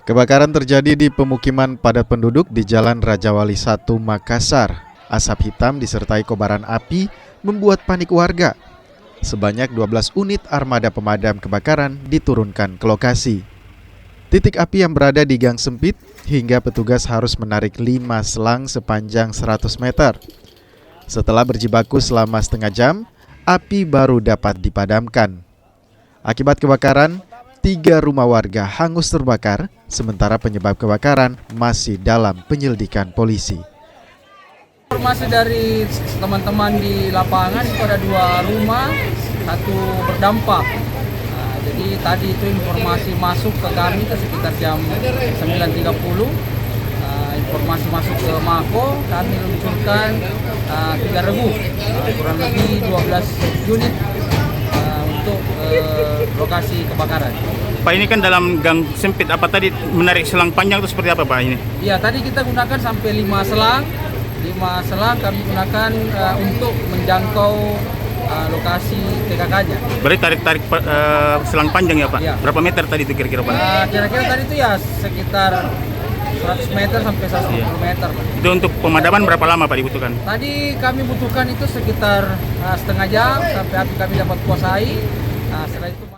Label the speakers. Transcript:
Speaker 1: Kebakaran terjadi di pemukiman padat penduduk di Jalan Rajawali 1, Makassar. Asap hitam disertai kobaran api membuat panik warga. Sebanyak 12 unit armada pemadam kebakaran diturunkan ke lokasi. Titik api yang berada di gang sempit hingga petugas harus menarik 5 selang sepanjang 100 meter. Setelah berjibaku selama setengah jam, api baru dapat dipadamkan. Akibat kebakaran, 3 rumah warga hangus terbakar, sementara penyebab kebakaran masih dalam penyelidikan polisi.
Speaker 2: Informasi dari teman-teman di lapangan itu ada 2 rumah, 1 berdampak. Jadi tadi itu informasi masuk ke kami ke sekitar jam 9.30. Informasi masuk ke Mako, kami luncurkan 3 regu, kurang lebih 12 unit untuk lokasi kebakaran.
Speaker 3: Pak, ini kan dalam gang sempit, apa tadi menarik selang panjang itu seperti apa Pak ini?
Speaker 2: Iya, tadi kita gunakan sampai 5 selang. 5 selang kami gunakan untuk menjangkau lokasi TKK-nya.
Speaker 3: Berarti tarik selang panjang ya Pak?
Speaker 2: Ya.
Speaker 3: Berapa meter tadi itu kira-kira Pak?
Speaker 2: Kira-kira tadi itu ya sekitar 100 meter sampai 150 meter.
Speaker 3: Itu untuk pemadaman berapa lama Pak dibutuhkan?
Speaker 2: Tadi kami butuhkan itu sekitar setengah jam sampai api kami dapat kuasai. Setelah itu